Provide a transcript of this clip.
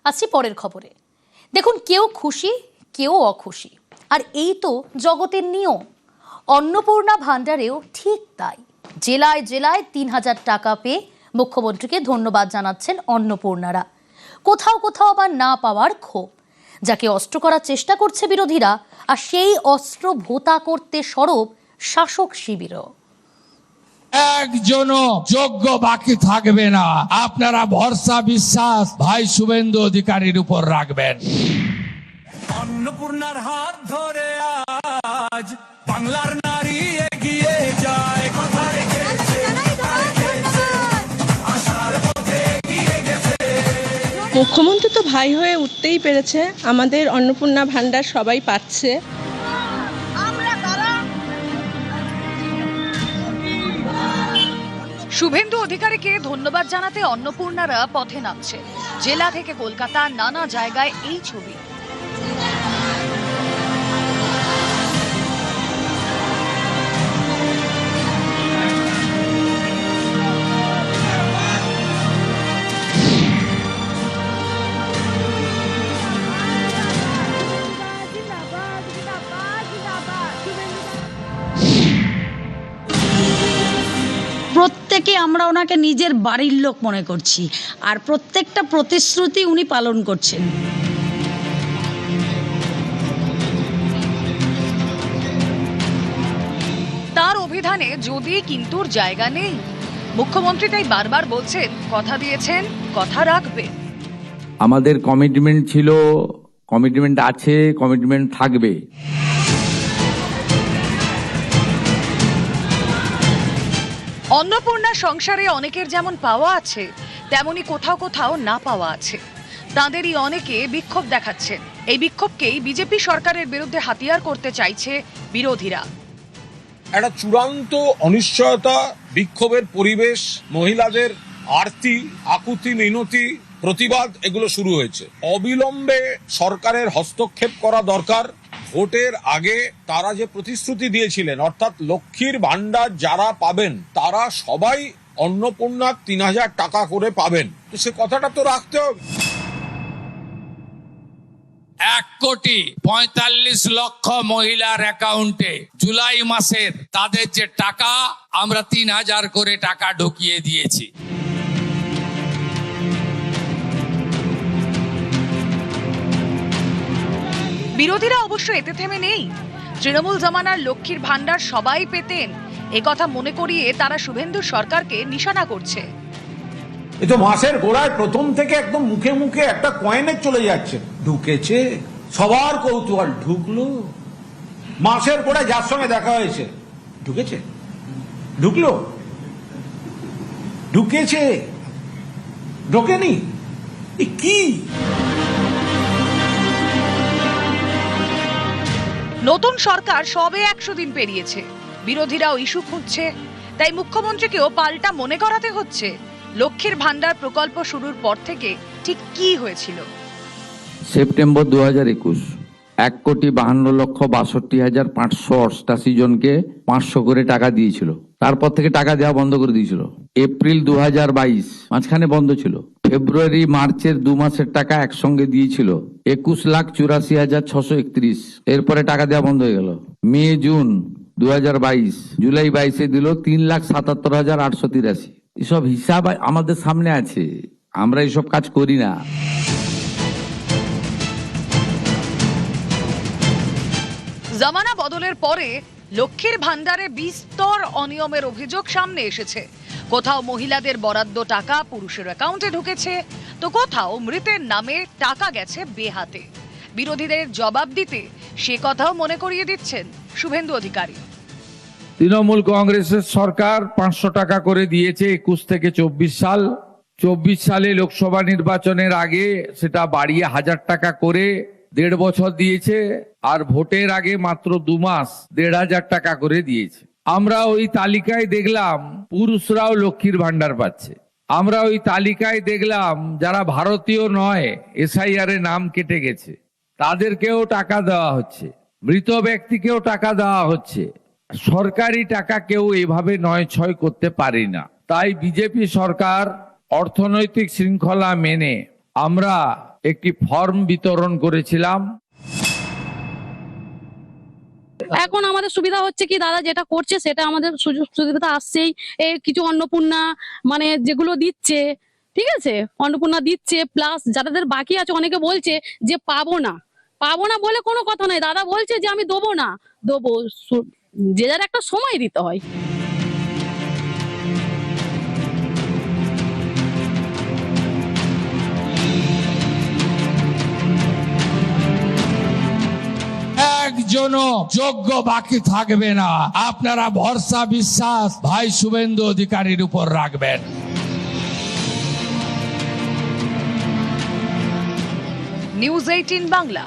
আসছি পরের খবরে। দেখুন, কেউ খুশি কেউ অখুশি, আর এই তো জগতের নিয়ম। অন্নপূর্ণা ভাণ্ডারেও ঠিক তাই। জেলায় জেলায় ৩,০০০ টাকা পেয়ে মুখ্যমন্ত্রীকে ধন্যবাদ জানাচ্ছেন অন্নপূর্ণারা। কোথাও কোথাও আবার না পাওয়ার ক্ষোভ, যাকে অস্ত্র করার চেষ্টা করছে বিরোধীরা, আর সেই অস্ত্র ভোতা করতে সরব শাসক শিবিরও। একজনও যোগ্য বাকি থাকবে না। আপনারা ভরসা বিশ্বাস ভাই শুভেন্দু অধিকারীর উপর রাখবেন। অন্নপূর্ণার হাত ধরে আজ বাংলার নারী এগিয়ে যায়, কথা রেখেছে, আশার পথে এগিয়ে গেছে। মুখ্যমন্ত্রী তো ভাই হয়ে উঠতেই পেরেছে। আমাদের অন্নপূর্ণা ভাণ্ডার সবাই পাচ্ছে। শুভেন্দু অধিকারীকে ধন্যবাদ জানাতে অন্নপূর্ণারা পথে নামছে। জেলা থেকে কলকাতা নানা জায়গায় এই ছবি। প্রত্যেকে আমরা ওনাকে নিজের বাড়ির লোক মনে করছি, আর প্রত্যেকটা প্রতিশ্রুতি উনি পালন করছেন। তার অভিধানে যদি কিন্তুর জায়গা নেই। মুখ্যমন্ত্রী তাই বারবার বলছেন, কথা দিয়েছেন কথা রাখবেন। আমাদের কমিটমেন্ট ছিল, কমিটমেন্ট আছে, কমিটমেন্ট থাকবে। অন্নপূর্ণা সংসারে অনেকের যেমন পাওয়া আছে, তেমনি কোথাও কোথাও না পাওয়া আছে। তাঁদেরই অনেকে বিক্ষোভ দেখাচ্ছেন। এই বিক্ষোভকেই বিজেপি সরকারের বিরুদ্ধে হাতিয়ার করতে চাইছে বিরোধীরা। একটা চূড়ান্ত অনিশ্চয়তা, বিক্ষোভের পরিবেশ, মহিলাদের আরতি, আকুতি, মিনতি, প্রতিবাদ এগুলো শুরু হয়েছে। অবিলম্বে সরকারের হস্তক্ষেপ করা দরকার। ভোটের আগে তারা যে প্রতিশ্রুতি দিয়েছিলেন, অর্থাৎ লক্ষ্মীর ভাণ্ডার যারা পাবেন তারা সবাই অন্নপূর্ণা ৩,০০০ টাকা করে পাবেন, তো সে কথাটা তো রাখতে হবে। ১,৪৫,০০,০০০ মহিলার অ্যাকাউন্টে জুলাই মাসের তাদের যে টাকা, আমরা ৩,০০০ করে টাকা ঢুকিয়ে দিয়েছি। বিরোধীরা অবশ্য এতে থেমে নেই। তৃণমূল জমানার লক্ষ্মীর ভাণ্ডার সবাই পেতেন, একথা মনে করিয়ে তারা শুভেন্দু সরকারকে নিশানা করছে। এ তো মাসের গোড়ায় প্রথম থেকে একদম মুখে মুখে একটা কয়েনে চলে যাচ্ছে। ঢুকেছে, সবার কৌতূহল, ঢুকলো। মাসের গোড়ায় যার সঙ্গে দেখা হয়েছে, ঢুকেছে, ঢুকলো, ঢুকেছে, ঢোকেনি, এ কি? নতুন সরকার সবে ১০০ দিন পেরিয়েছে, বিরোধীরাও ইস্যু খুঁজছে। তাই মুখ্যমন্ত্রীকেও পাল্টা মনে করাতে হচ্ছে লক্ষ্মীর ভাণ্ডার প্রকল্প শুরুর পর থেকে ঠিক কি হয়েছিল। সেপ্টেম্বর ২০২১ ১,৫২,৬২,৫৮৮ জনকে ৫০০ করে টাকা দিয়েছিল। তারপর থেকে টাকা দেওয়া বন্ধ করে দিয়েছিল। এপ্রিল ২০২২ মাঝখানে বন্ধ ছিল। ফেব্রুয়ারি মার্চের ২ মাসের টাকা একসঙ্গে দিয়েছিল ২১,৮৪,৬৩১। এরপরে টাকা দেওয়া বন্ধ হয়ে গেল। মে জুন ২০২২, জুলাই ২২-এ দিল ৩,৭৭,৮৮৩। এসব হিসাব আমাদের সামনে আছে, আমরা এসব কাজ করি না। জামানা বদলের পরে লক্ষ্মীর ভাণ্ডারে বিস্তর অনিয়মের অভিযোগ সামনে এসেছে। কোথাও মহিলাদের বরাদ্দ টাকা পুরুষের অ্যাকাউন্টে ঢুকেছে, তো কোথাও মৃতের নামে টাকা গেছে বেহাতে। বিরোধীদের জবাব দিতে সে কথাও মনে করিয়ে দিচ্ছেন শুভেন্দু অধিকারী। তৃণমূল কংগ্রেসের সরকার ৫০০ টাকা করে দিয়েছে ২১ থেকে ২৪ সাল। ২৪ সালে লোকসভা নির্বাচনের আগে সেটা বাড়িয়ে ১,০০০ টাকা করে ১.৫ বছর দিয়েছে, আর ভোটের আগে মাত্র ২ মাস ১,৫০০ টাকা করে দিয়েছে। আমরা ওই তালিকায় দেখলাম পুরুষরাও লক্ষ্মীর ভাণ্ডার পাচ্ছে। আমরা ওই তালিকায় দেখলাম যারা ভারতীয় নয়, এসআইআর এ নাম কেটে গেছে, তাদেরকেও টাকা দেওয়া হচ্ছে, মৃত ব্যক্তিকেও টাকা দেওয়া হচ্ছে। সরকারি টাকা কেউ এভাবে নয় ছয় করতে পারি না। তাই বিজেপি সরকার অর্থনৈতিক শৃঙ্খলা মেনে আমরা একটি ফর্ম বিতরণ করেছিলাম। এখন আমাদের সুবিধা হচ্ছে কি দাদা, যেটা করছে সেটা আমাদের সুযোগ সুবিধা আসছেই। এই কিছু অন্নপূর্ণা মানে যেগুলো দিচ্ছে, ঠিক আছে, অন্নপূর্ণা দিচ্ছে, প্লাস যাদের বাকি আছে অনেকে বলছে যে পাবো না বলে কোনো কথা নাই। দাদা বলছে যে আমি দেবো না, দেবো, যে যার একটা সময় দিতে হয়। একজনও যোগ্য বাকি থাকবে না। আপনারা ভরসা বিশ্বাস ভাই শুভেন্দু অধিকারীর উপর রাখবেন। নিউজ 18 বাংলা।